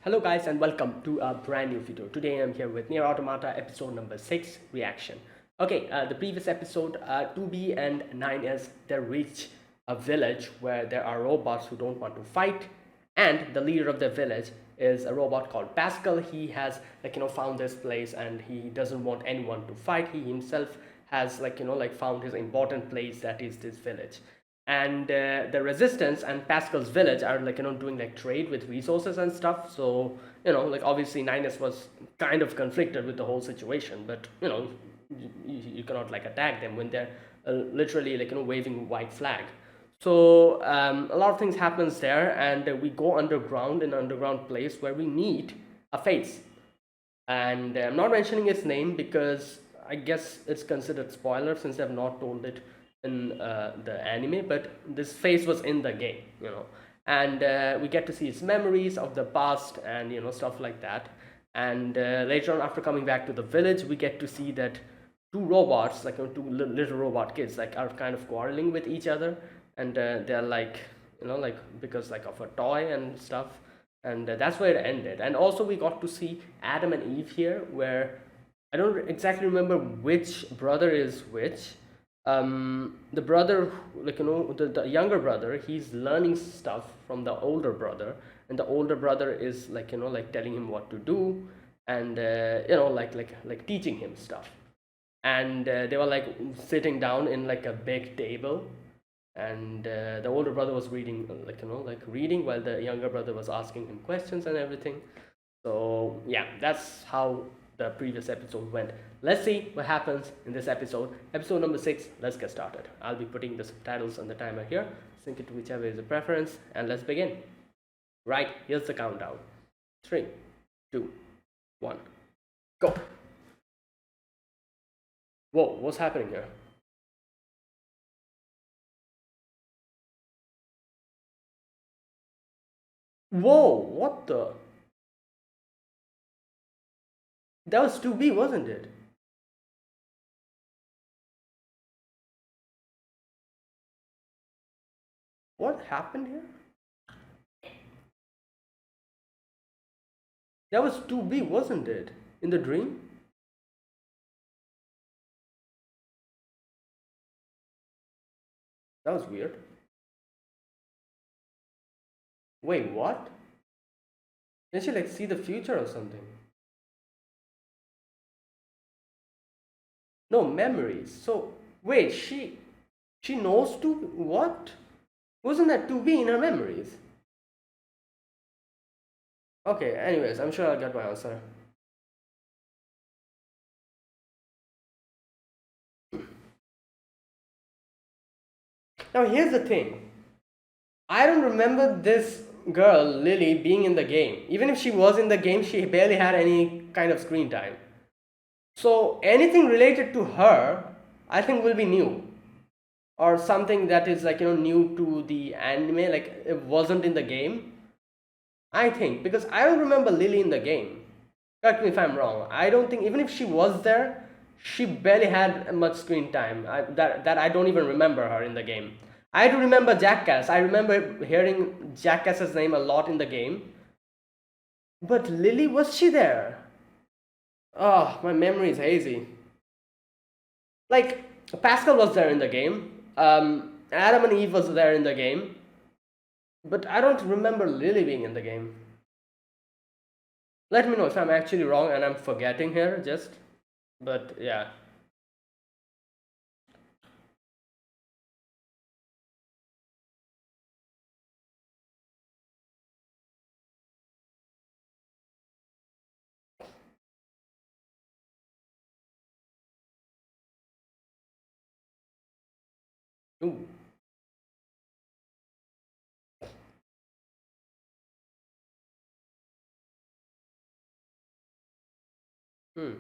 Hello guys and welcome to a brand new video. Today I'm here with NieR Automata episode number 6 reaction. Okay, the previous episode 2B and 9S they reach a village where there are robots who don't want to fight, and the leader of the village is a robot called Pascal. He has found this place and he doesn't want anyone to fight. He himself has found his important place, that is this village. And the resistance and Pascal's village are doing trade with resources and stuff. So obviously Ninus was kind of conflicted with the whole situation, but you cannot attack them when they're literally waving white flag. So a lot of things happens there, and we go underground in an underground place where we meet a face. And I'm not mentioning its name because I guess it's considered spoiler since I've not told it in the anime, but this face was in the game. And we get to see his memories of the past and stuff like that. And later on, after coming back to the village, we get to see that two robots, two little robot kids, are kind of quarreling with each other, and they're because of a toy and stuff, and that's where it ended. And also we got to see Adam and Eve here, where I don't exactly remember which brother is which. The brother, the younger brother, he's learning stuff from the older brother, and the older brother is telling him what to do, and teaching him stuff. And they were sitting down in a big table, and the older brother was reading reading while the younger brother was asking him questions and everything. So yeah, that's how the previous episode went. Let's see what happens in this episode number 6. Let's get started. I'll be putting the subtitles on the timer here. Sync it to whichever is the preference, and let's begin. Right, here's the countdown. 3, 2, 1, go. Whoa, what's happening here? Whoa, what the? That was 2B, wasn't it? What happened here? That was 2B, wasn't it? In the dream? That was weird. Wait, what? Can she see the future or something? No, memories. So wait, she knows to what? Wasn't that to be in her memories? Okay, anyways, I'm sure I'll get my answer. Now here's the thing. I don't remember this girl, Lily, being in the game. Even if she was in the game, she barely had any kind of screen time. So anything related to her, I think will be new. Or something that is new to the anime, like it wasn't in the game. I think, because I don't remember Lily in the game. Correct me if I'm wrong. I don't think, even if she was there, she barely had much screen time. That I don't even remember her in the game. I do remember Jackass. I remember hearing Jackass's name a lot in the game. But Lily, was she there? Oh, my memory is hazy. Like, Pascal was there in the game. Adam and Eve was there in the game. But I don't remember Lily being in the game. Let me know if I'm actually wrong and I'm forgetting here, just. But yeah. Ooh. Hmm.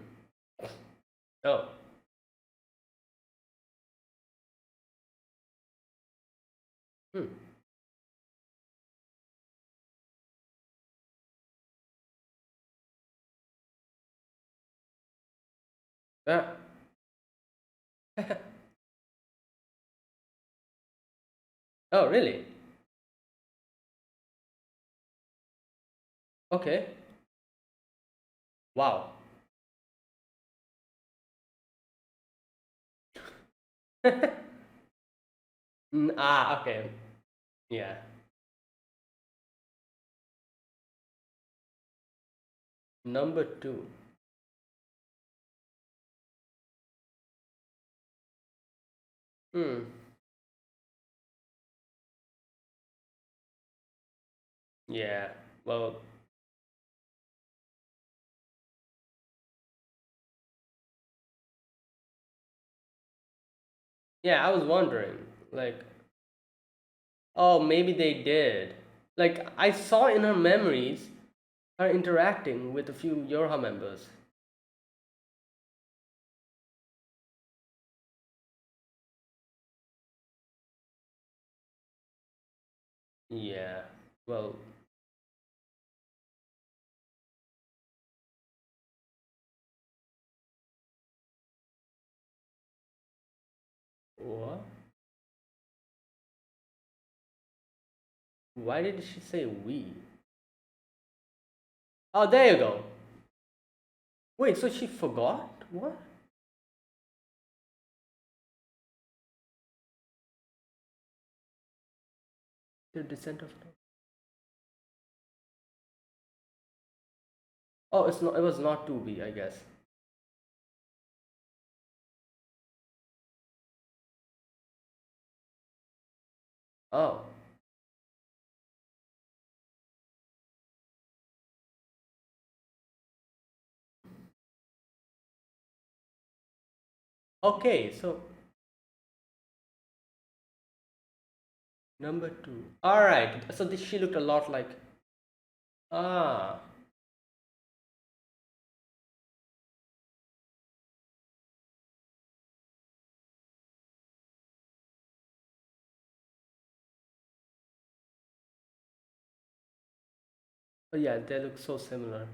Oh. Hmm. Ah. Oh, really? Okay. Wow. Okay. Yeah. Number two. Hmm. Yeah. Well, yeah, I was wondering. Like, oh, maybe they did. Like, I saw in her memories her interacting with a few Yorha members. Yeah. Well, what? Why did she say we? Oh, there you go. Wait, so she forgot? What? The descent of. Oh, it's not. It was not to be, I guess. Oh. Okay, so number two. All right. So this, she looked a lot like. Ah. Oh yeah, they look so similar.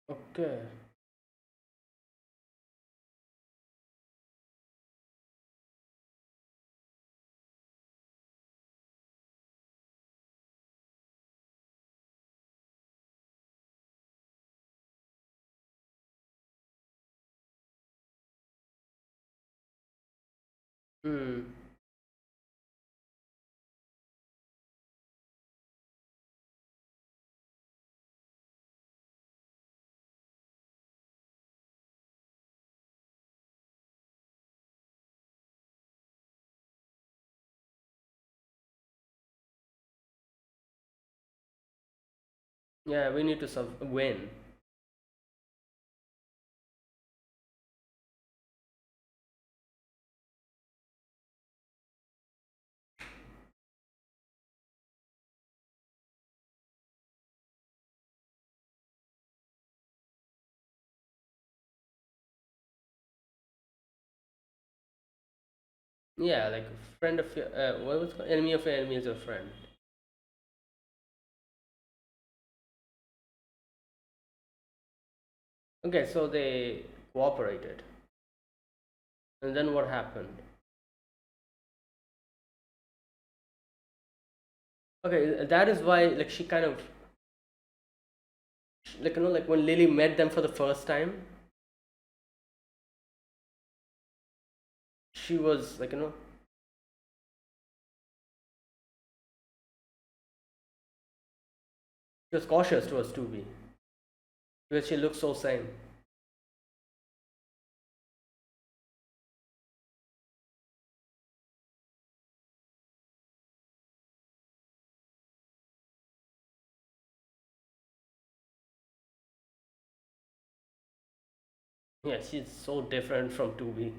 Okay. Hmm. Yeah, we need to win. Yeah, like friend of your. What was it called? Enemy of your enemy is your friend. Okay, so they cooperated, and then what happened? Okay, that is why like she kind of like like when Lily met them for the first time, she was like she was cautious towards Tubi because she looks so same. Yeah, she's so different from Tubi.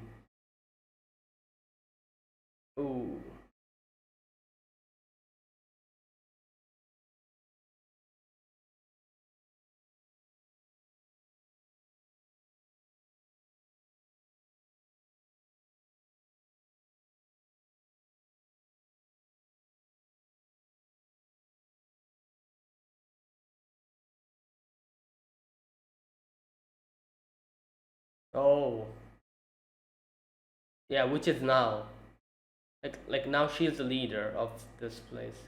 Oh, yeah, which is now. Like now she's the leader of this place.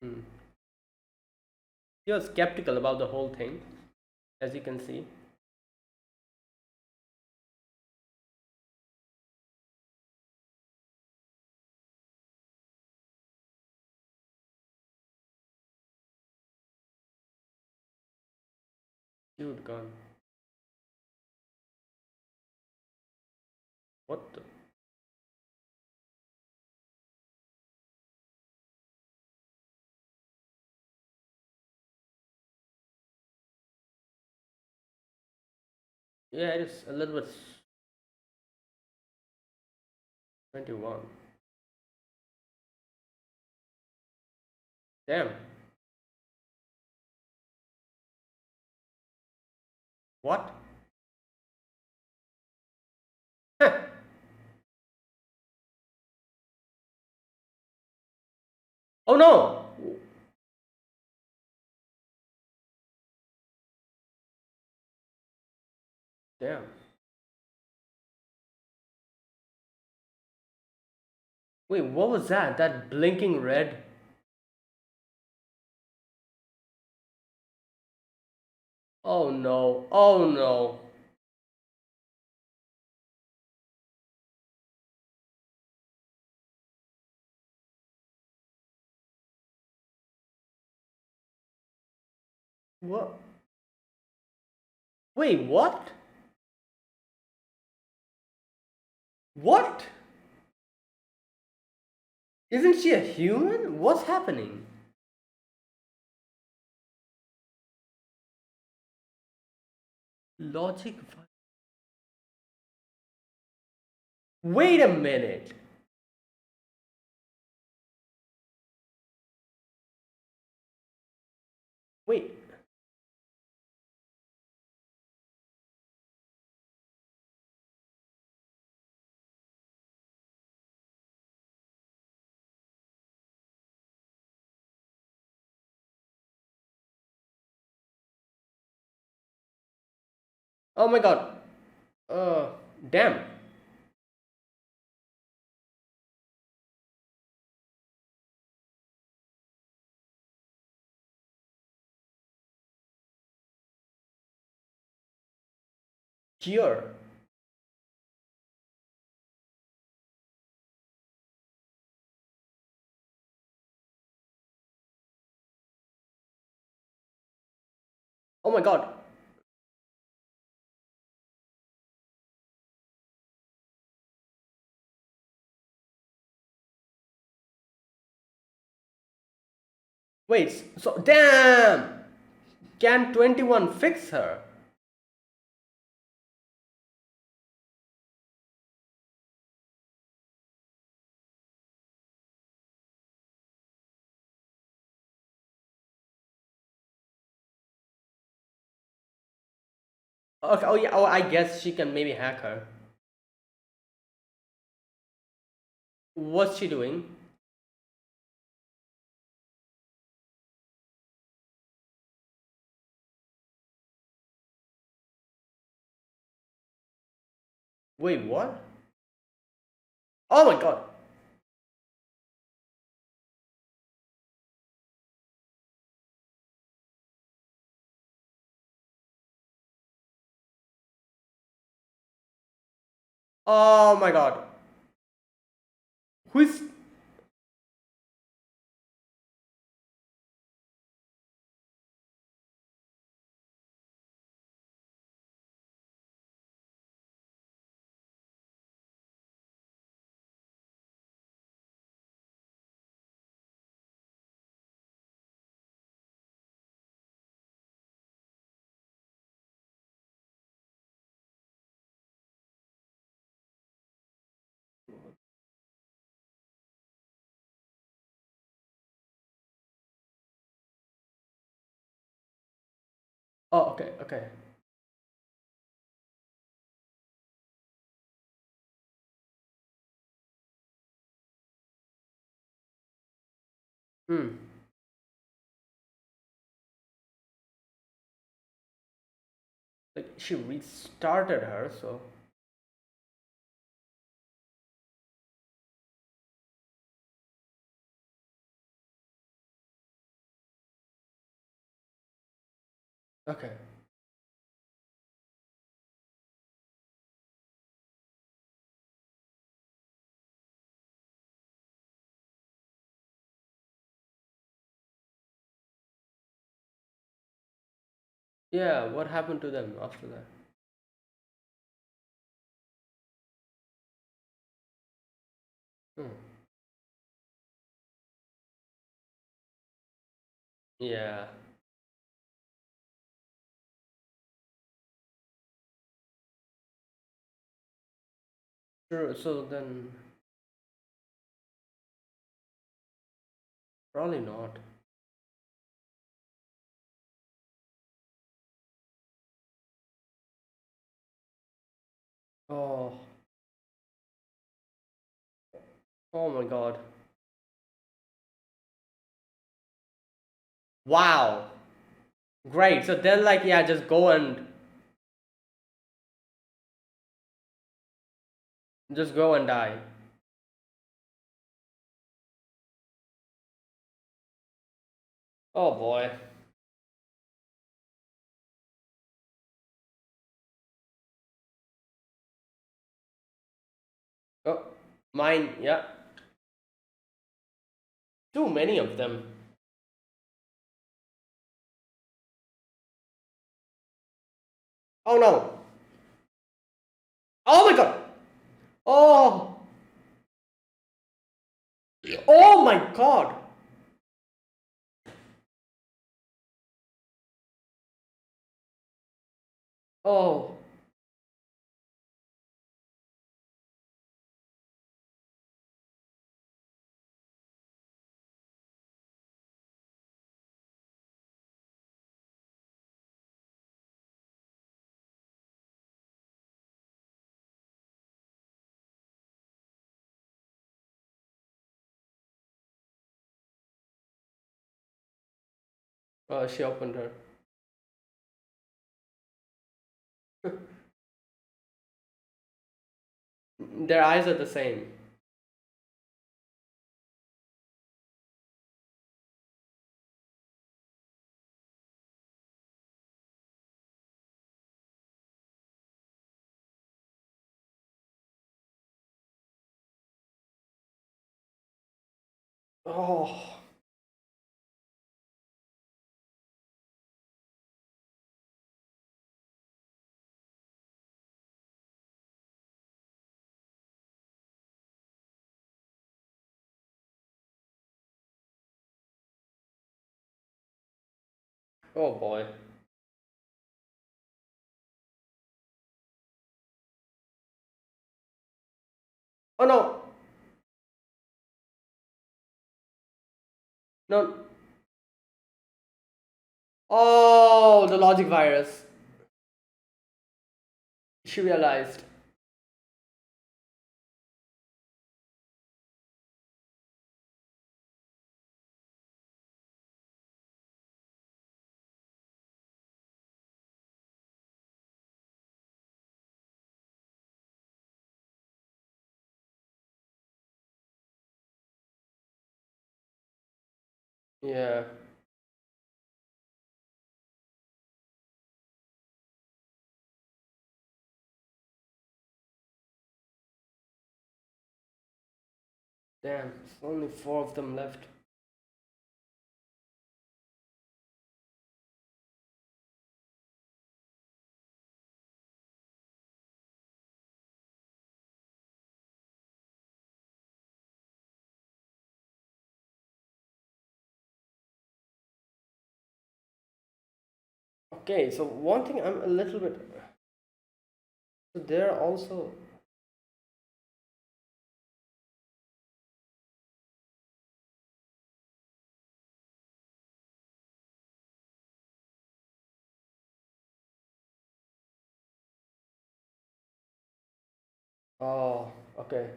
Hmm. You're skeptical about the whole thing, as you can see. Dude, gone. What the? Yeah, it is a little bit 21. Damn. What? Oh no! Damn. Wait, what was that? That blinking red? Oh no. Oh no. What? Wait, what? What? Isn't she a human? What's happening? Logic. Wait a minute. Wait. Oh my god. Uh, damn. Cheer. Oh my god. Wait, so damn! Can 21 fix her? Okay, oh yeah, oh I guess she can maybe hack her. What's she doing? Wait, what? Oh my god. Oh my god. Who's. Oh, okay, okay. Hmm. Like she restarted her, so okay. Yeah, what happened to them after that? Hmm. Yeah. True. So then, probably not. Oh. Oh my God. Wow. Great. So then, like, yeah, just go and die. Oh boy. Oh, mine. Yeah. Too many of them. Oh no. Oh my God. Oh. Oh my God. Oh. She opened her. Their eyes are the same. Oh. Oh boy. Oh no. No. Oh, the logic virus. She realized. Yeah. Damn. It's only four of them left. Okay. So one thing I'm a little bit. So they're also. Oh. Okay.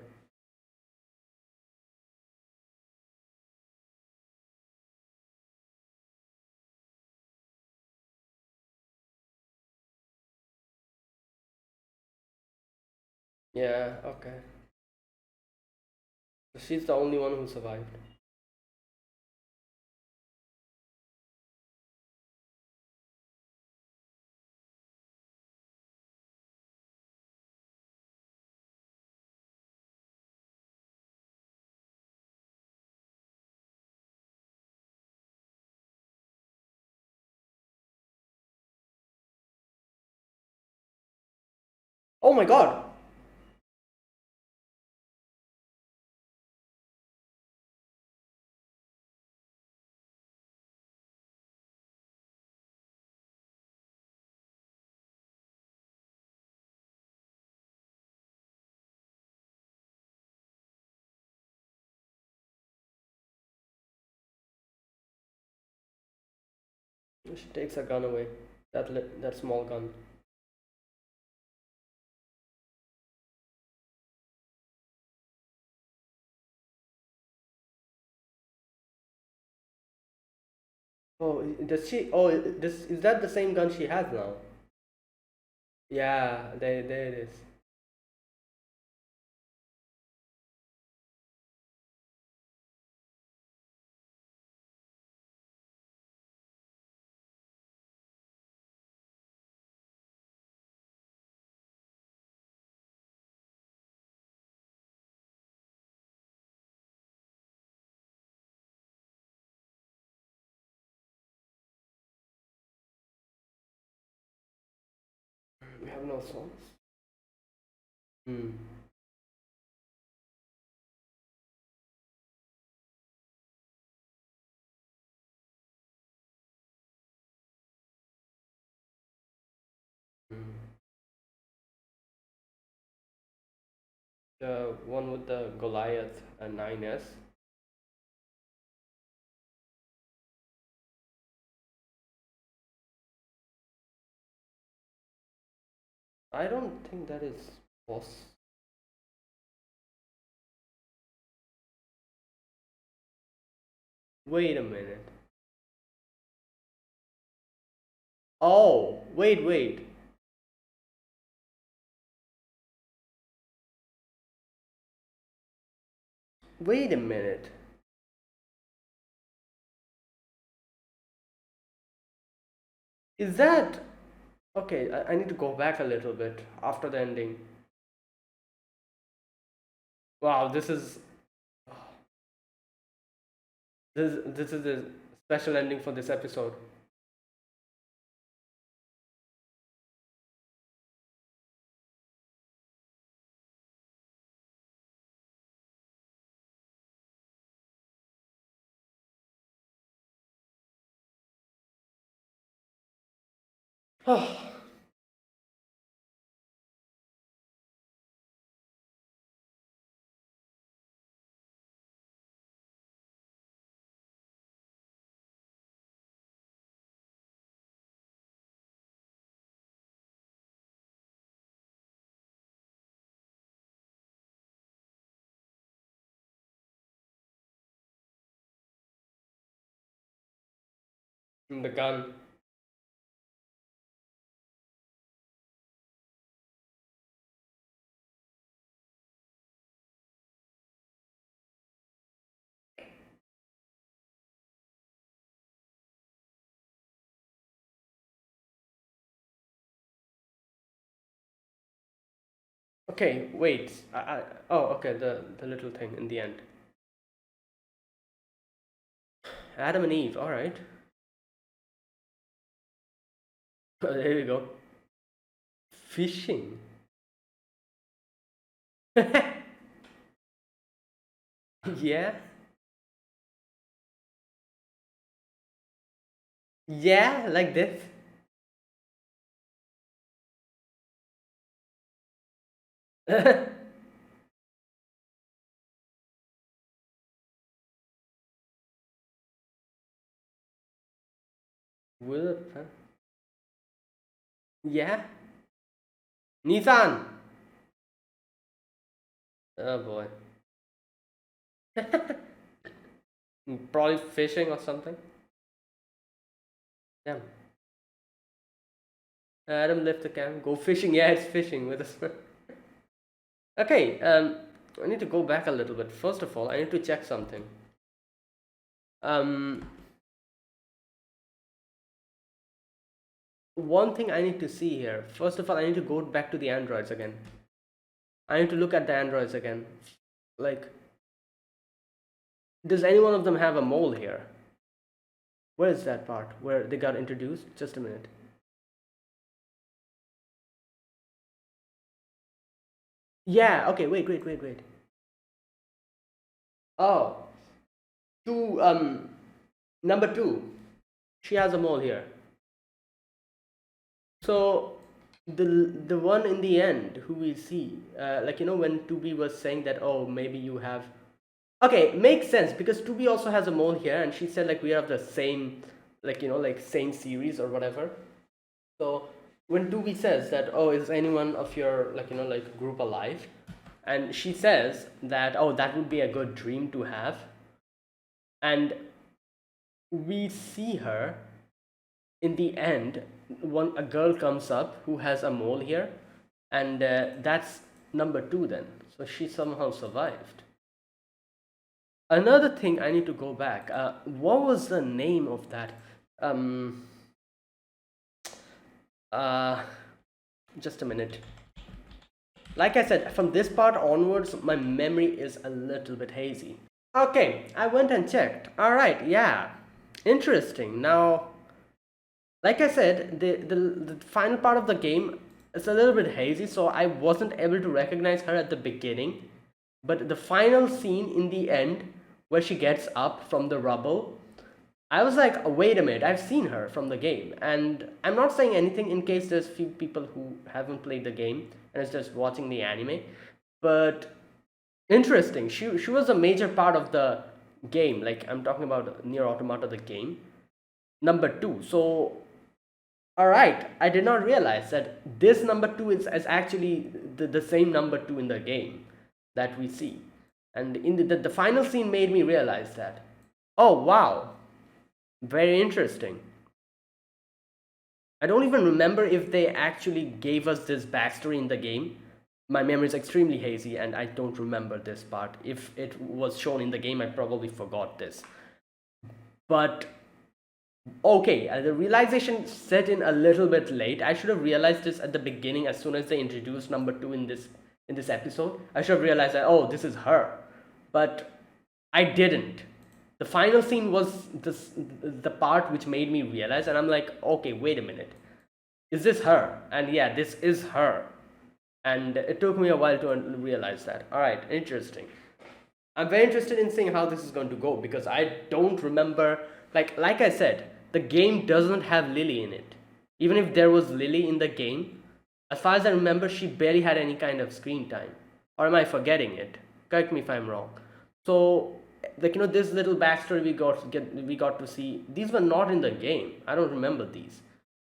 Yeah, okay. So she's the only one who survived. Oh my god! She takes her gun away. That small gun. Oh, does she? Oh, this is that the same gun she has now? Yeah, there it is. We have no songs. Hmm. Hmm. The one with the Goliath 9S. I don't think that is boss. Wait a minute. Oh, wait. Wait a minute. Is that okay? I need to go back a little bit after the ending. Wow, this is a special ending for this episode. The gun. Okay, wait. Oh, okay. The little thing in the end. Adam and Eve. All right. There we go. Fishing. Yeah. Yeah, like this. With a pen. Yeah. Nissan. Oh boy. Probably fishing or something. Damn. Adam left the camp. Go fishing. Yeah, it's fishing with a Okay, I need to go back a little bit. First of all, I need to check something. Um, One thing I need to see here. First of all, I need to go back to the androids again. I need to look at the androids again. Like, does any one of them have a mole here? Where is that part where they got introduced? Just a minute. Yeah, okay, wait. Oh, two, number two. She has a mole here. So the one in the end who we see, like when 2B was saying that, oh, maybe you have. Okay, makes sense because 2B also has a mole here, and she said like we have the same, like like same series or whatever. So when 2B says that, oh, is anyone of your like like group alive, and she says that, oh, that would be a good dream to have, and we see her in the end. One a girl comes up who has a mole here, and that's number two then. So she somehow survived. Another thing, I need to go back. What was the name of that? Um, uh, just a minute. Like I said, from this part onwards, my memory is a little bit hazy. Okay, I went and checked. All right, yeah, interesting. Now, like I said, the final part of the game is a little bit hazy, so I wasn't able to recognize her at the beginning. But the final scene in the end, where she gets up from the rubble, I was like, wait a minute, I've seen her from the game. And I'm not saying anything in case there's few people who haven't played the game and is just watching the anime. But interesting, she was a major part of the game. Like I'm talking about NieR Automata, the game. Number two. So all right, I did not realize that this number two is actually the same number two in the game that we see. And in the final scene made me realize that. Oh, wow, very interesting. I don't even remember if they actually gave us this backstory in the game. My memory is extremely hazy and I don't remember this part. If it was shown in the game, I probably forgot this. But okay, the realization set in a little bit late. I should have realized this at the beginning as soon as they introduced number two in this episode. I should have realized that, oh, this is her. But I didn't. The final scene was the part which made me realize, and I'm like, okay, wait a minute. Is this her? And yeah, this is her. And it took me a while to realize that. All right, interesting. I'm very interested in seeing how this is going to go because I don't remember. Like I said, the game doesn't have Lily in it. Even if there was Lily in the game, as far as I remember, she barely had any kind of screen time. Or am I forgetting it? Correct me if I'm wrong. So, like this little backstory we got to see. These were not in the game. I don't remember these.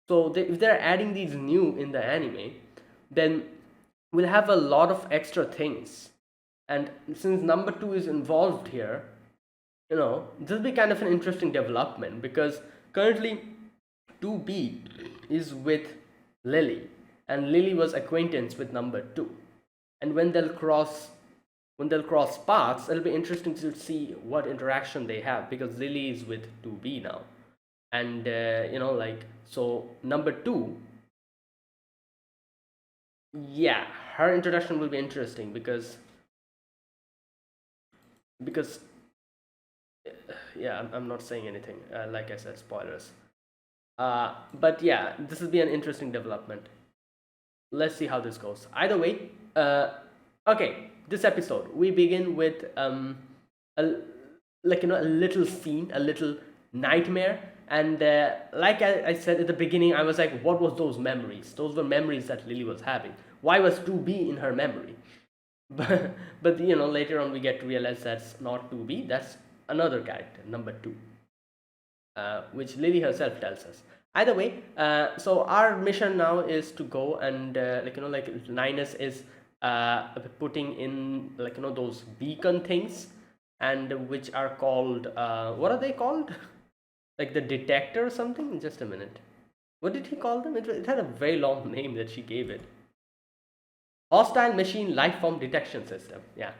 So if they're adding these new in the anime, then we'll have a lot of extra things. And since number two is involved here, this will be kind of an interesting development because currently 2B is with Lily, and Lily was acquaintance with number two. And when they'll cross paths, it'll be interesting to see what interaction they have because Lily is with 2B now. And like so number two, yeah, her introduction will be interesting because yeah, I'm not saying anything. Like I said, spoilers. But yeah, this will be an interesting development. Let's see how this goes. Either way, okay, this episode we begin with a like a little scene, a little nightmare, and like I said at the beginning, I was like, what was those memories? Those were memories that Lily was having. Why was 2B in her memory? But later on we get to realize that's not 2B, that's another character, number two, which Lily herself tells us. Either way, so our mission now is to go and like Linus is putting in those beacon things, and which are called what are they called? Like the detector or something? Just a minute. What did he call them? It had a very long name that she gave it. hostile machine life form detection system. Yeah.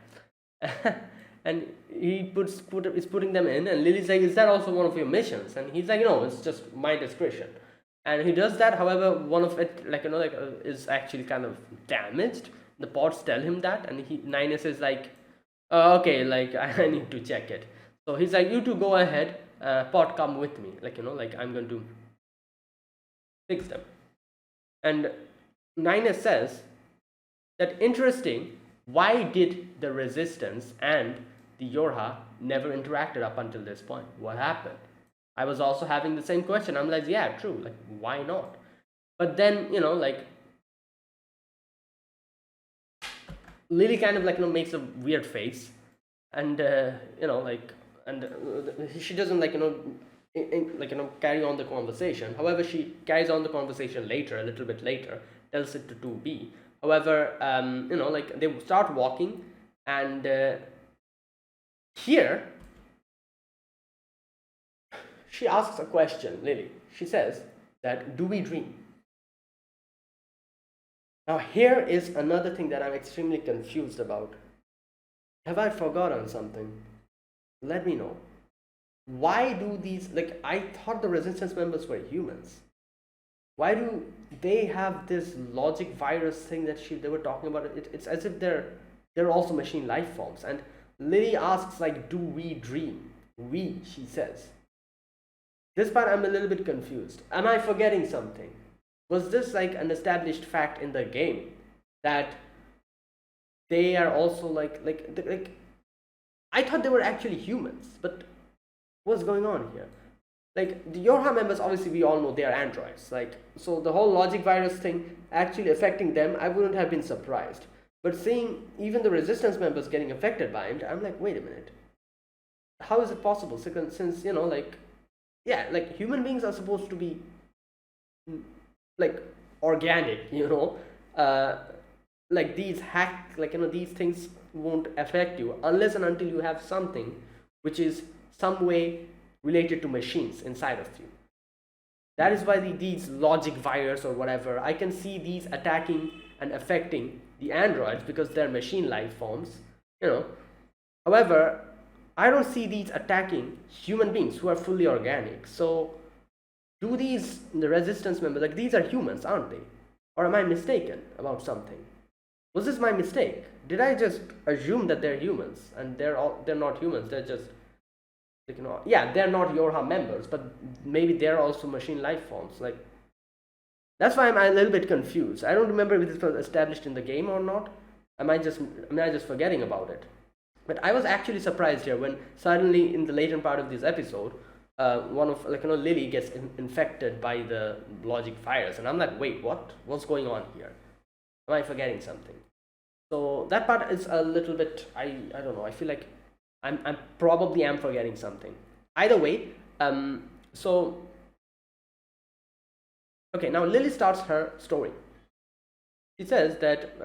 And is putting them in, and Lily's like, is that also one of your missions? And he's like, no, it's just my discretion. And he does that. However, one of it, is actually kind of damaged. The pods tell him that, and Ninus is like, okay, like I need to check it. So he's like, you two go ahead, pod, come with me, I'm going to fix them. And Ninus says that, interesting, why did the resistance and the Yorha never interacted up until this point? What happened? I was also having the same question. I'm like, yeah, true, like why not? But then, Lily kind of makes a weird face, and she doesn't carry on the conversation. However, she carries on the conversation later, a little bit later, tells it to 2B. However, they start walking, and here she asks a question, Lily. She says that, do we dream? Now here is another thing that I'm extremely confused about. Have I forgotten something? Let me know. Why do these, I thought the resistance members were humans. Why do they have this logic virus thing that they were talking about? It's as if they're also machine life forms. And Lily asks, do we dream? We, she says. This part I'm a little bit confused. Am I forgetting something? Was this an established fact in the game that they are also I thought they were actually humans, but what's going on here? The Yorha members, obviously we all know they are androids. So the whole logic virus thing actually affecting them, I wouldn't have been surprised. But seeing even the resistance members getting affected by it, I'm like, wait a minute. How is it possible? Since human beings are supposed to be organic, these these things won't affect you unless and until you have something which is some way related to machines inside of you. That is why these logic virus or whatever, I can see these attacking and affecting the androids because they're machine life forms, However, I don't see these attacking human beings who are fully organic. So do the resistance members, these are humans, aren't they? Or am I mistaken about something? Was this my mistake? Did I just assume that they're humans and they're not humans? They're just they're not Yorha members, but maybe they're also machine life forms. That's why I'm a little bit confused. I don't remember if this was established in the game or not. Am I just forgetting about it? But I was actually surprised here when suddenly in the later part of this episode, one of Lily gets infected by the logic virus, and I'm like, wait, what's going on here? Am I forgetting something? So that part is a little bit, I don't know, I feel like I'm probably am forgetting something. Either way, so okay, now Lily starts her story. She says that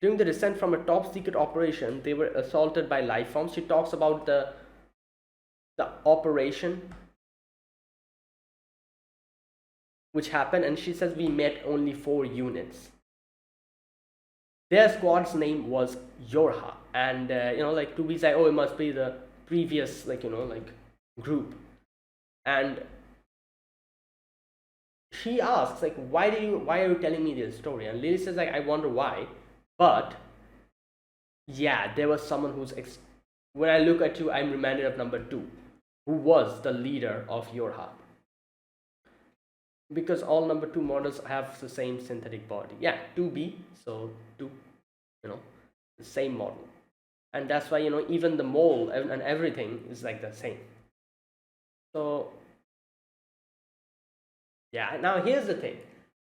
during the descent from a top secret operation, they were assaulted by life forms. She talks about the operation which happened, and she says we met only 4 units. Their squad's name was Yorha, and 2B say, oh, it must be the previous group. And she asks why are you telling me this story? And Lily says I wonder why. But yeah, there was someone who's when I look at you, I'm reminded of number 2, who was the leader of Yorha. Because all number 2 models have the same synthetic body. Yeah, 2B, so 2, the same model. And that's why, even the mold and everything is the same. So yeah, now here's the thing.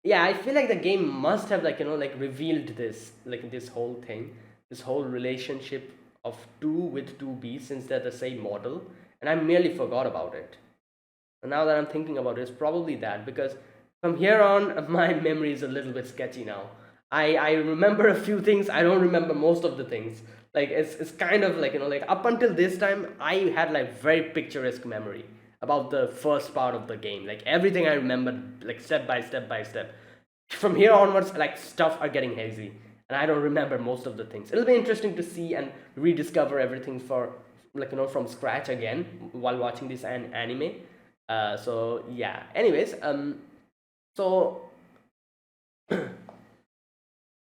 Yeah, I feel like the game must have revealed this this whole thing, this whole relationship of 2 with 2B, since they're the same model, and I merely forgot about it. And now that I'm thinking about it, it's probably that, because from here on my memory is a little bit sketchy now. I remember a few things, I don't remember most of the things. It's kind of up until this time I had very picturesque memory about the first part of the game. Everything I remembered step by step by step. from here onwards, like, stuff are getting hazy, and I don't remember most of the things. It'll be interesting to see and rediscover everything for, like, from scratch again while watching this anime. So yeah. Anyways, so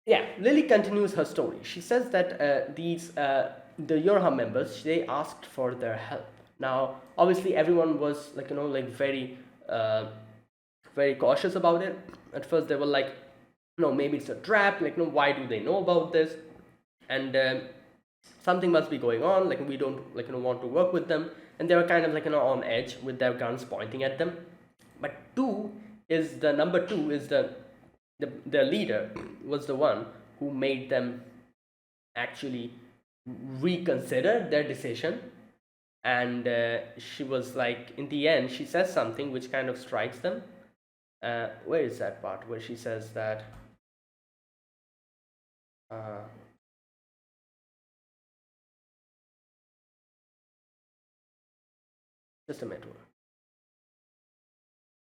yeah, Lily continues her story. She says that the Yorha members, they asked for their help. Now, obviously, everyone was, like, like, uh, very cautious about it. At first, they were like, no, maybe it's a trap. Like, no, why do they know about this? And something must be going on. Like, we don't, like, want to work with them. And they were kind of, like, on edge with their guns pointing at them. But number two is the leader was the one who made them actually reconsider their decision. And she was like, in the end, she says something which kind of strikes them. Where is that part where she says that uh, just a minute.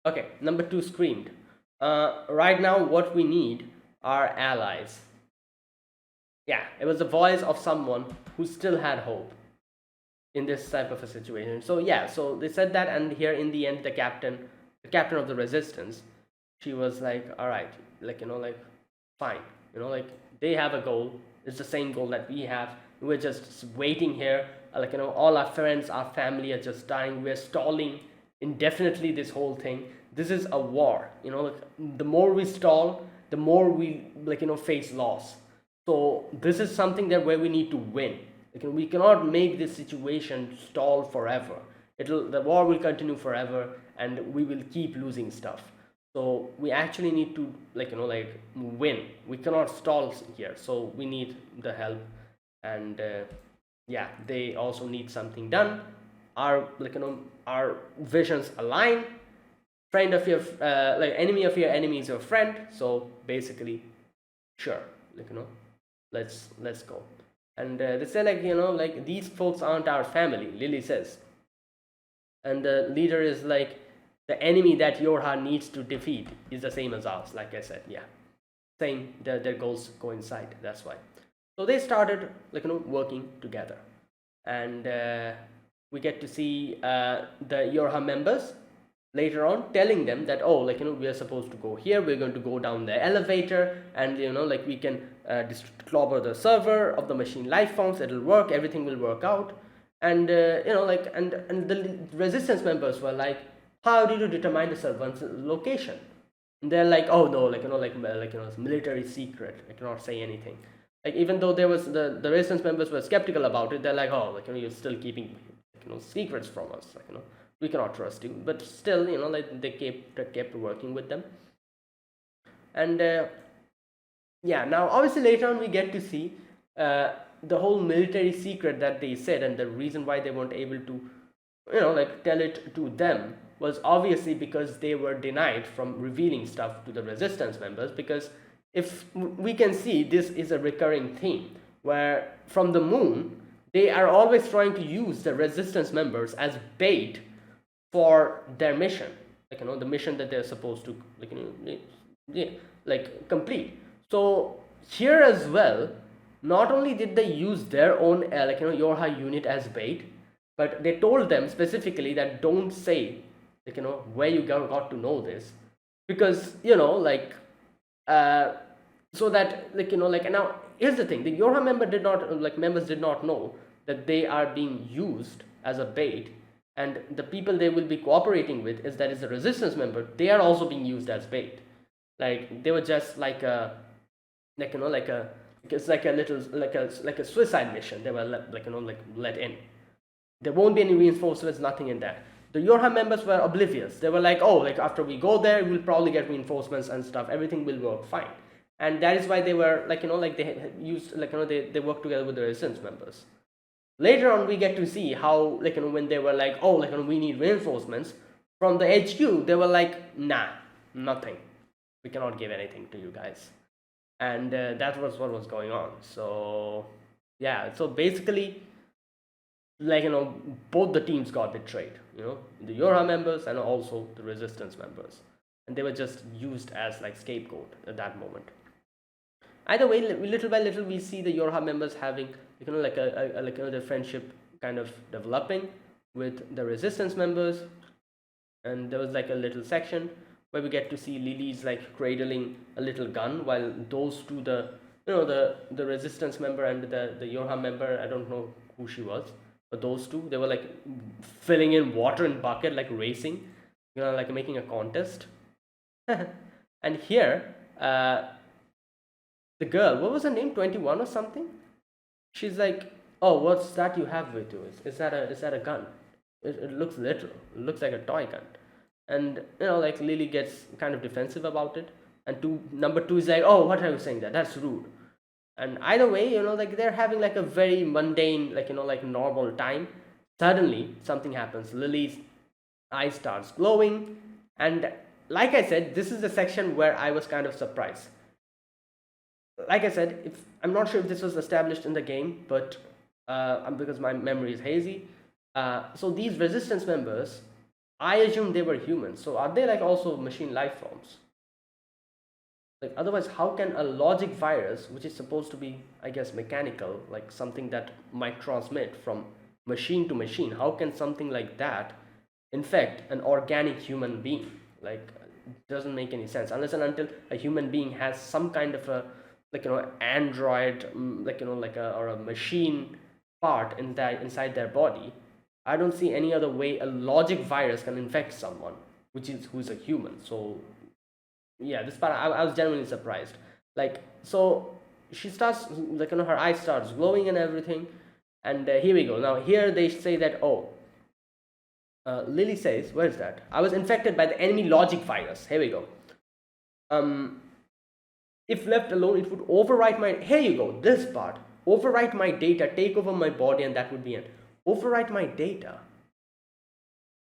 Okay, number two screamed, right now what we need are allies. Yeah, it was the voice of someone who still had hope in this type of a situation. So yeah, so they said that, and here in the end, the captain of the resistance, she was like, all right, like, like, fine, like, they have a goal. It's the same goal that we have. We're just waiting here. Like, all our friends, our family are just dying. We're stalling indefinitely this whole thing. This is a war. Like, the more we stall, the more we, like, face loss. So this is something that where we need to win. Like, we cannot make this situation stall forever. The war will continue forever, and we will keep losing stuff. So we actually need to, like, like, win. We cannot stall here. So we need the help. And yeah, they also need something done. Our, like, our visions align. Friend of your like, enemy of your enemy is your friend. So basically, sure, like, let's go. And they say, like, like, these folks aren't our family, Lily says. And the leader is like, the enemy that Yorha needs to defeat is the same as ours. Like I said, yeah, same. Their goals coincide. That's why. So they started, like, working together. And we get to see the Yorha members later on telling them that, oh, like, we are supposed to go here, we're going to go down the elevator, and like, we can clobber the server of the machine life forms. It'll work, everything will work out. And like, and the resistance members were like, how did you determine the server's location? And they're like, oh no, like, it's military secret, I cannot say anything. Like, even though there was the resistance members were skeptical about it, they're like, oh, like, you're still keeping, secrets from us, like, we cannot trust you. But still, like, they kept working with them. And yeah, now obviously later on we get to see the whole military secret that they said, and the reason why they weren't able to, like, tell it to them was obviously because they were denied from revealing stuff to the resistance members. Because if we can see, this is a recurring theme where from the moon they are always trying to use the resistance members as bait for their mission, like, the mission that they're supposed to, like, yeah, like, complete. So here as well, not only did they use their own like, Yorha unit as bait, but they told them specifically that don't say, like, where you got to know this. Because, like, so that, like, like, and now here's the thing, the Yorha members did not know that they are being used as a bait. And the people they will be cooperating with is the resistance member. They are also being used as bait. Like, they were just like a, like, like a, it's like a little, like a suicide mission. They were let in. There won't be any reinforcements, nothing in that. The Yorha members were oblivious. They were like, oh, like, after we go there, we'll probably get reinforcements and stuff. Everything will work fine. And that is why they were, like, like, they used, like, they worked together with the resistance members. Later on, we get to see how, like, when they were like, oh, like, we need reinforcements from the HQ, they were like, nah, nothing. We cannot give anything to you guys. And that was what was going on. So yeah, so basically, like, both the teams got betrayed. The Yorha members and also the resistance members. and they were just used as like scapegoat at that moment. Either way, little by little, we see the Yorha members having like a like their friendship kind of developing with the resistance members. And there was like a little section where we get to see Lily's like cradling a little gun, while those two, the the resistance member and the Yorha member, I don't know who she was, but those two, they were like filling in water in bucket, like racing, like making a contest. And here, the girl, what was her name, 21 or something, she's like, oh, what's that you have with you? Is that a gun? It looks literal, it looks like a toy gun. And like Lily gets kind of defensive about it, and number two is like, oh, what are you saying, that's rude. And either way, like they're having like a very mundane, like like normal time. Suddenly something happens. Lily's eye starts glowing, and like I said, this is the section where I was kind of surprised. Like I said, if I'm not sure if this was established in the game, but because my memory is hazy. So these resistance members, I assume they were humans. So are they like also machine life forms? Like otherwise, how can a logic virus, which is supposed to be, I guess, mechanical, like something that might transmit from machine to machine, how can something like that infect an organic human being? Like, it doesn't make any sense unless and until a human being has some kind of a like android, like like a or a machine part inside their body. I don't see any other way a logic virus can infect someone who's a human. So yeah, this part I was genuinely surprised. Like, so she starts like her eye starts glowing and everything. And here we go. Now here they say that, oh, Lily says, where is that? I was infected by the enemy logic virus. Here we go. If left alone, it would overwrite my, here you go, this part. Overwrite my data, take over my body, and that would be it. Overwrite my data.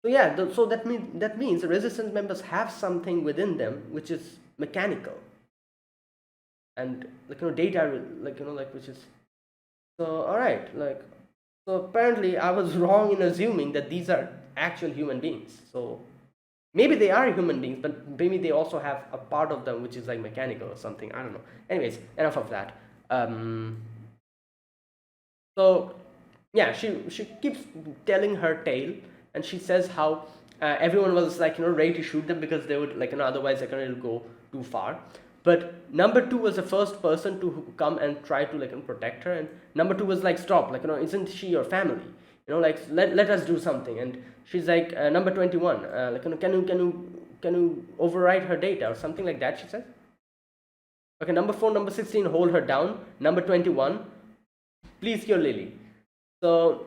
So yeah, so that means the resistance members have something within them which is mechanical, and like data, like like which is, so all right, like, so apparently I was wrong in assuming that these are actual human beings. So maybe they are human beings, but maybe they also have a part of them which is like mechanical or something. I don't know. Anyways, enough of that. So yeah, she keeps telling her tale, and she says how everyone was like ready to shoot them because they would like otherwise like it'll go too far. But number two was the first person to come and try to like protect her, and number two was like, stop, like isn't she your family? Like let us do something. And she's like, number 21, like can you override her data or something like that, she says. Okay, number 4, number 16, hold her down. Number 21, please cure Lily. So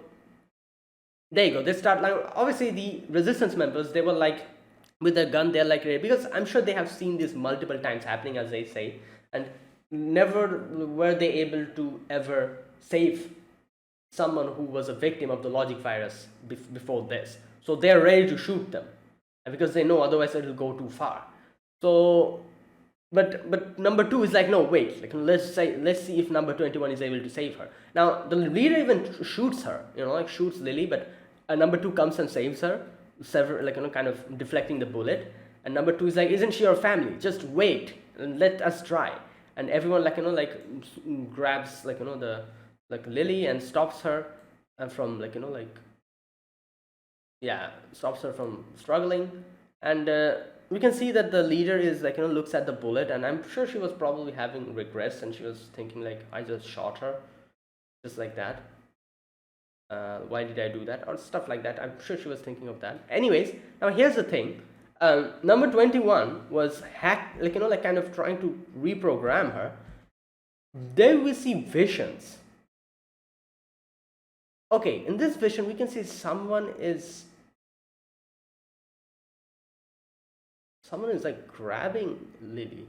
there you go. They start like, obviously the resistance members, they were like with a gun, they're like, because I'm sure they have seen this multiple times happening, as they say, and never were they able to ever save someone who was a victim of the logic virus before this. So they're ready to shoot them, and because they know otherwise it'll go too far. So but number two is like, no, wait, like let's see if number 21 is able to save her. Now the leader even shoots her, like shoots Lily, but number two comes and saves her, several, like kind of deflecting the bullet. And number two is like, isn't she your family? Just wait and let us try. And everyone like grabs like the like Lily and stops her from like yeah, stops her from struggling. And we can see that the leader is like looks at the bullet, and I'm sure she was probably having regrets, and she was thinking like, I just shot her just like that, why did I do that, or stuff like that. I'm sure she was thinking of that. Anyways, now here's the thing. Number 21 was hacked, like like kind of trying to reprogram her. Then we see visions. Okay, in this vision we can see someone is like grabbing Lily.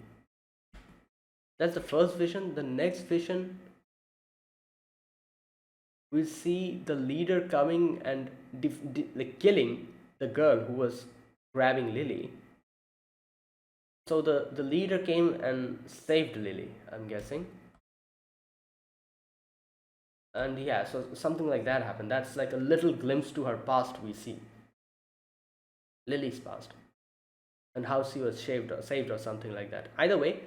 That's the first vision. The next vision, we see the leader coming and like killing the girl who was grabbing Lily. So the leader came and saved Lily, I'm guessing. And yeah, so something like that happened. That's like a little glimpse to her past we see. Lily's past. and how she was saved or something like that. Either way,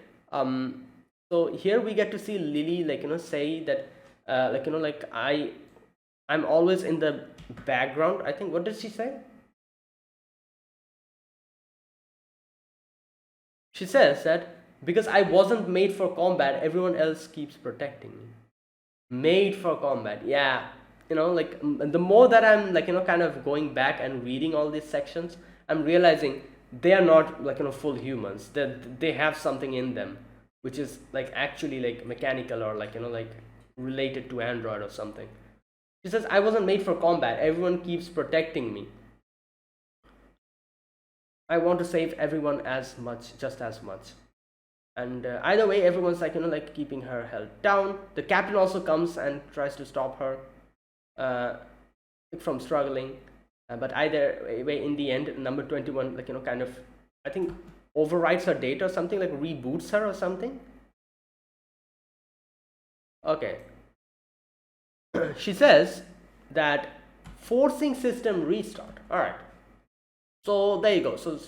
so here we get to see Lily say that I'm always in the background. I think, what did she say? She says that because I wasn't made for combat, everyone else keeps protecting me. Made for combat, yeah. The more that I'm kind of going back and reading all these sections, I'm realizing they are not full humans. They have something in them which is actually mechanical, or related to android or something. She says I wasn't made for combat, everyone keeps protecting me. I want to save everyone as much, just as much. And either way, everyone's keeping her held down. The captain also comes and tries to stop her uh, from struggling. But either way, in the end, number 21 kind of, I think, overwrites her data or something, like reboots her or something. Okay. She says that forcing system restart. All right. So there you go. So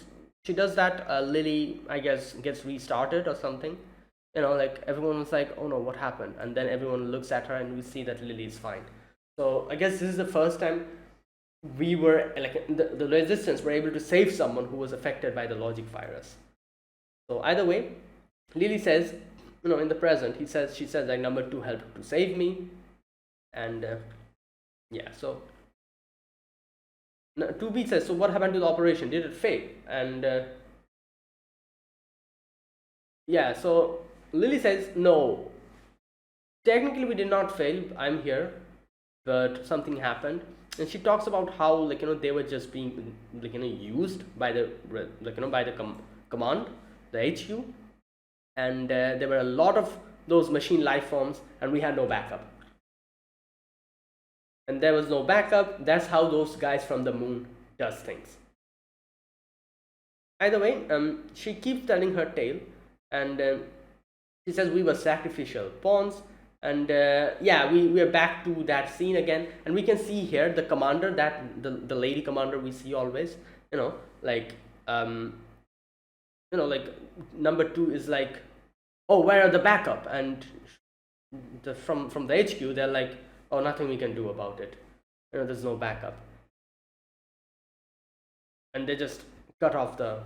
she does that. Lily, I guess, gets restarted or something. Everyone was like, oh no, what happened? And then everyone looks at her and we see that Lily is fine. So I guess this is the first time we were the resistance were able to save someone who was affected by the logic virus. So either way, Lily says, in the present, she says like number 2 helped to save me. And yeah, so 2B says, so what happened to the operation? Did it fail? And yeah, so Lily says, no, technically we did not fail, I'm here, but something happened. And she talks about how they were just being used by the by the command, the HQ, and there were a lot of those machine life forms, and we had no backup. And there was no backup. That's how those guys from the moon does things. Either way, she keeps telling her tale, and she says we were sacrificial pawns. And yeah, we are back to that scene again, and we can see here the commander, that the lady commander we see always, number 2 is like, oh, where are the backup? And from the HQ, they're like, oh, nothing we can do about it, there's no backup. And they just cut off the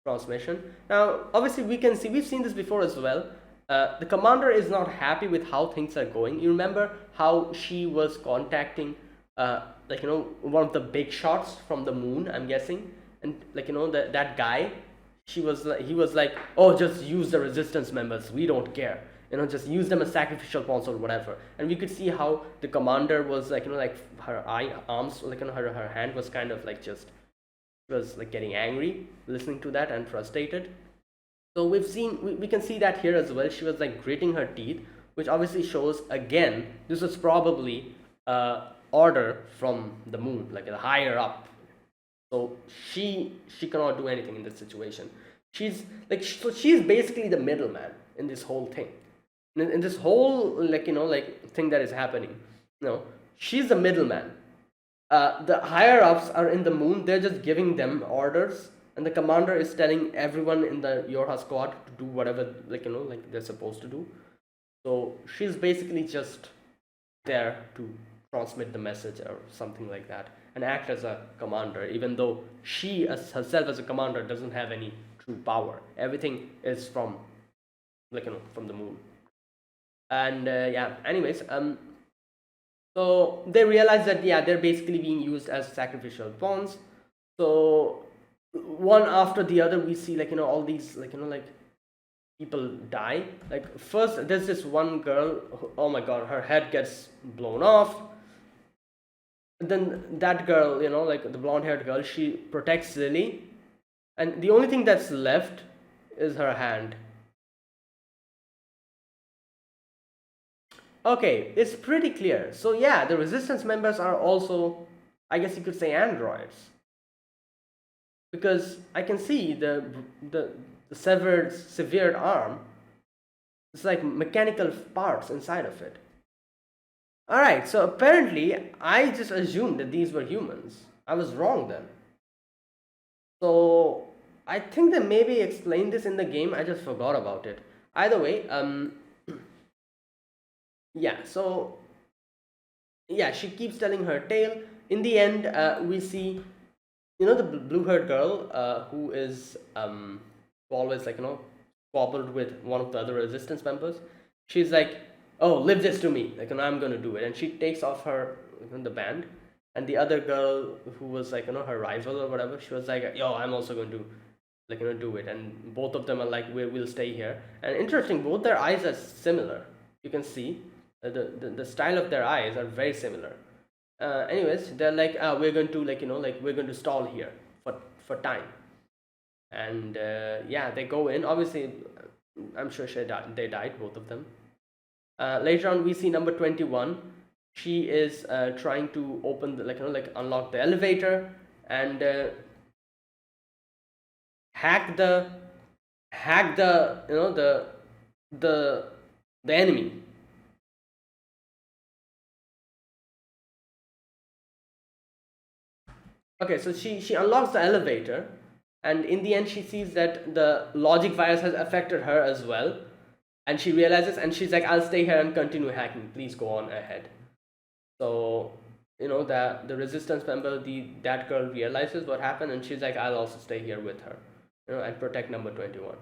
transmission. Now obviously we've seen this before as well. The commander is not happy with how things are going. You remember how she was contacting one of the big shots from the moon, I'm guessing, and that guy, he was like, oh, just use the resistance members, we don't care, just use them as sacrificial pawns or whatever. And we could see how the commander was her arms, her hand was kind of just, was getting angry listening to that and frustrated. So we can see that here as well. She was gritting her teeth, which obviously shows again this was probably order from the moon, the higher up. So she cannot do anything in this situation. She's she's basically the middleman in this whole thing. In this whole thing that is happening. She's the middleman. The higher ups are in the moon. They're just giving them orders, and the commander is telling everyone in the Yorha squad to do whatever they're supposed to do. So she's basically just there to transmit the message or something like that, and act as a commander, even though she herself as a commander doesn't have any true power. Everything is from from the moon. And yeah, anyways, so they realize that yeah, they're basically being used as sacrificial pawns. So one after the other, we see all these people die. First there's this one girl who, oh my god, her head gets blown off. And then that girl, the blonde haired girl, she protects Lily, and the only thing that's left is her hand. Okay, it's pretty clear. So yeah, the resistance members are also, I guess you could say, androids, because I can see the severed arm. It's like mechanical parts inside of it. All right, so apparently I just assumed that these were humans. I was wrong then. So I think they maybe explained this in the game. I just forgot about it. Either way, yeah. So yeah, she keeps telling her tale. In the end, we see, the blue-haired girl, who is always, like, squabbled with one of the other resistance members. She's like, "Oh, leave this to me. Like, I'm gonna do it." And she takes off her, the band. And the other girl, who was like, her rival or whatever, she was like, "Yo, I'm also going to, like, do it." And both of them are like, we'll stay here. And interesting, both their eyes are similar. You can see the style of their eyes are very similar. Anyways, they're like, we're going to, like we're going to stall here for time. And yeah, they go in. Obviously, I'm sure they died, both of them. Later on, we see number 21. She is trying to open the, like unlock the elevator, and hack the the the enemy. Okay, so she unlocks the elevator, and in the end, she sees that the logic virus has affected her as well, and she realizes, and she's like, "I'll stay here and continue hacking. Please go on ahead." So that the resistance member, that girl realizes what happened, and she's like, "I'll also stay here with her, and protect number 21."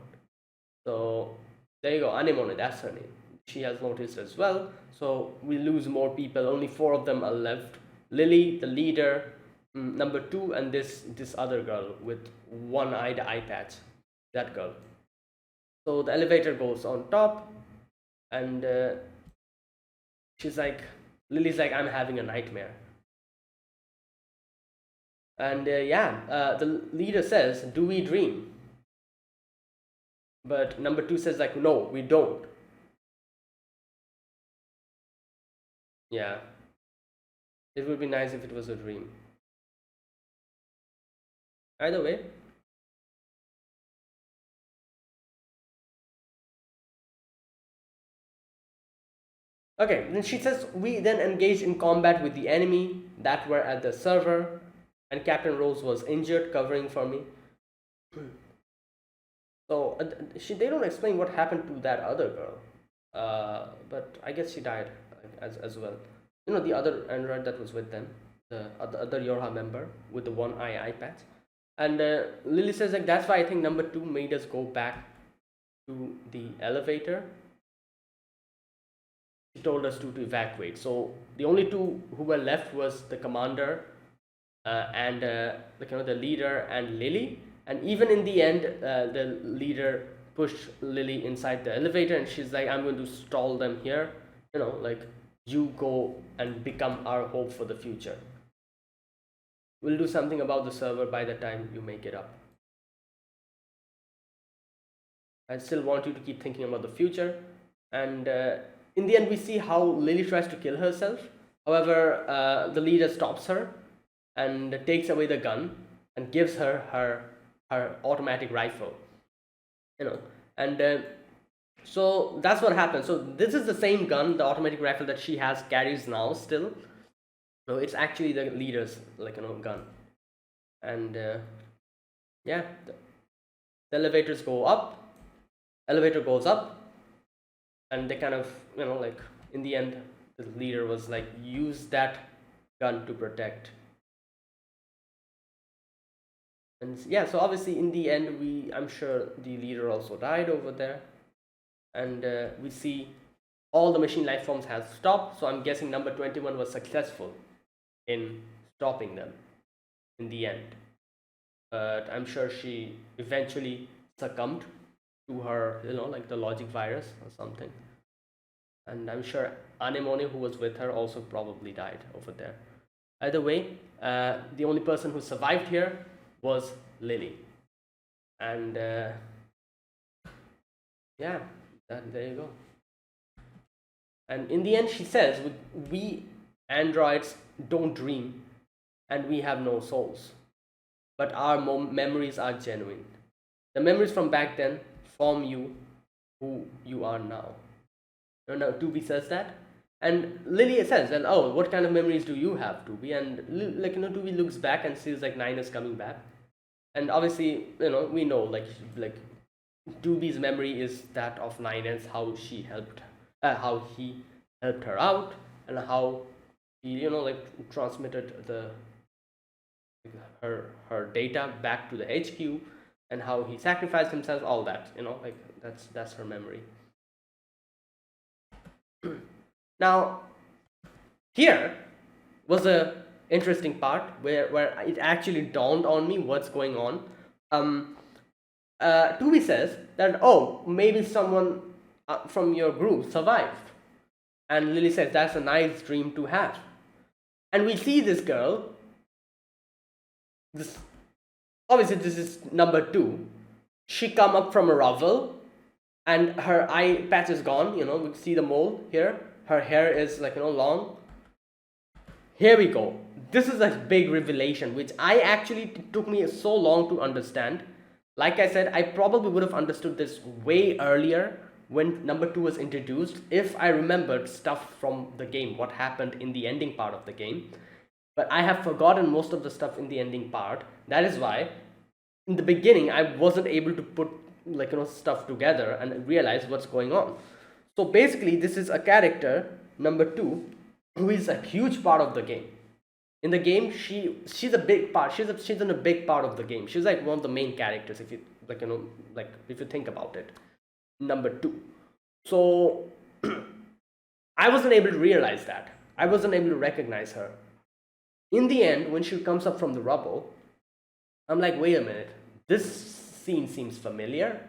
So there you go, Anemone, that's her name. She has noticed as well. So we lose more people. Only 4 of them are left. Lily, the leader, number 2, and this other girl with one-eyed eye patch. That girl. So the elevator goes on top, and she's like, Lily's like, "I'm having a nightmare." And yeah, the leader says, "Do we dream?" But number 2 says, like, "No, we don't." Yeah, it would be nice if it was a dream. Either way. Okay, then she says, "We then engaged in combat with the enemy that were at the server, and Captain Rose was injured, covering for me." So they don't explain what happened to that other girl, but I guess she died as well. The other android that was with them, the other Yorha member with the one eye patch. And Lily says, like, "That's why I think number 2 made us go back to the elevator. He told us to evacuate." So the only 2 who were left was the commander, and the leader and Lily. And even in the end, the leader pushed Lily inside the elevator, and she's like, "I'm going to stall them here. Like, you go and become our hope for the future. We'll do something about the server by the time you make it up. I still want you to keep thinking about the future." And in the end, we see how Lily tries to kill herself. However, the leader stops her and takes away the gun and gives her automatic rifle. And so that's what happens. So this is the same gun, the automatic rifle that she carries now still. No, it's actually the leader's, gun. And yeah, the elevators go up. Elevator goes up, and they kind of, like, in the end, the leader was like, "Use that gun to protect." And yeah, so obviously in the end, I'm sure the leader also died over there. And we see all the machine life forms have stopped. So I'm guessing number 21 was successful in stopping them in the end. But I'm sure she eventually succumbed to her, like the logic virus or something. And I'm sure Anemone, who was with her, also probably died over there. Either way, the only person who survived here was Lily. And yeah, there you go. And in the end, she says, "We androids don't dream, and we have no souls, but our memories are genuine. The memories from back then form you who you are now." Now, Tubi says that. And Lily says, "And oh, what kind of memories do you have, Tubi?" And Tubi looks back and sees like Nine is coming back. And obviously, we know, like 2B's memory is that of 9S, how he helped her out, and how he, like transmitted her data back to the HQ, and how he sacrificed himself, all that, like that's her memory. Now, here was a interesting part where it actually dawned on me what's going on. Um, Tubi says that, oh, maybe someone from your group survived, and Lily says that's a nice dream to have. And we see this girl. This obviously this is number two. She come up from a rubble, and her eye patch is gone. We see the mole here. Her hair is like long. Here we go. This is a big revelation, which I actually took me so long to understand. Like I said, I probably would have understood this way earlier when number two was introduced, if I remembered stuff from the game, what happened in the ending part of the game. But I have forgotten most of the stuff in the ending part. That is why in the beginning I wasn't able to put stuff together and realize what's going on. So basically, this is a character number two who is a huge part of the game. In the game, she's a big part. She's in a big part of the game. She's like one of the main characters, if you if you think about it. Number two. So I wasn't able to realize that. I wasn't able to recognize her. In the end, when she comes up from the rubble, I'm like, wait a minute, this scene seems familiar.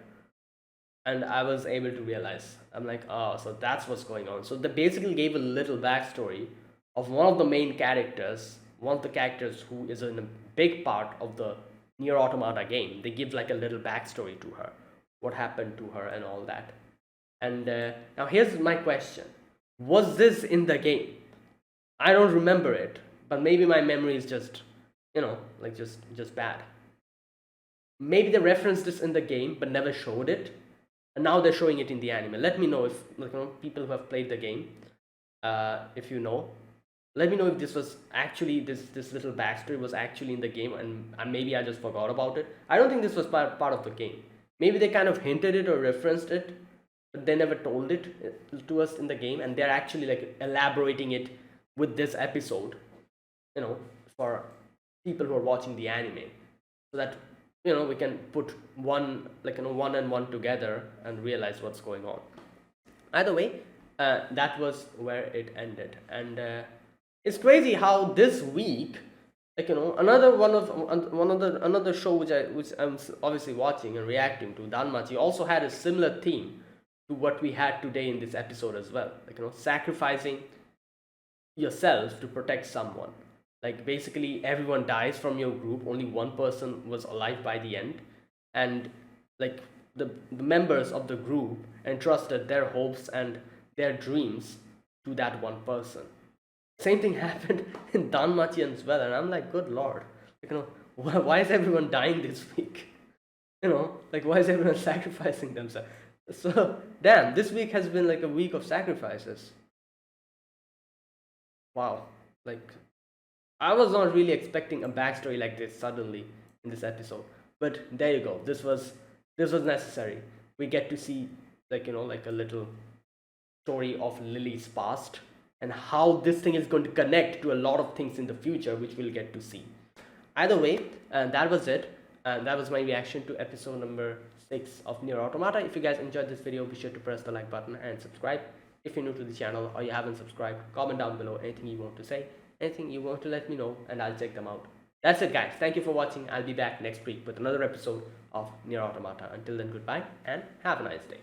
And I was able to realize, I'm like, oh, so that's what's going on. So they basically gave a little backstory of one of the main characters, one of the characters who is in a big part of the NieR Automata game. They give like a little backstory to her, what happened to her and all that. And now here's my question. Was this in the game? I don't remember it, but maybe my memory is just, just bad. Maybe they referenced this in the game but never showed it, and now they're showing it in the anime. Let me know if people who have played the game, if you know, let me know if this was actually this little backstory was actually in the game, and maybe I just forgot about it. I don't think this was part of the game. Maybe they kind of hinted it or referenced it, but they never told it to us in the game, and they're actually like elaborating it with this episode, for people who are watching the anime, so that we can put one one and one together and realize what's going on. Either way, that was where it ended. And it's crazy how this week, another show which I'm obviously watching and reacting to, Danmachi, also had a similar theme to what we had today in this episode as well. Sacrificing yourself to protect someone. Like basically everyone dies from your group, only one person was alive by the end, and like the members of the group entrusted their hopes and their dreams to that one person. Same thing happened in Danmachi as well, and I'm like, good lord, why is everyone dying this week? Why is everyone sacrificing themselves? So damn, this week has been like a week of sacrifices. Wow, like I was not really expecting a backstory like this suddenly in this episode, but there you go. This was necessary. We get to see like a little story of Lily's past and how this thing is going to connect to a lot of things in the future, which we'll get to see. Either way, that was it. That was my reaction to episode number 6 of NieR Automata. If you guys enjoyed this video, be sure to press the like button and subscribe. If you're new to the channel or you haven't subscribed, comment down below anything you want to say, anything you want to let me know, and I'll check them out. That's it, guys. Thank you for watching. I'll be back next week with another episode of NieR Automata. Until then, goodbye and have a nice day.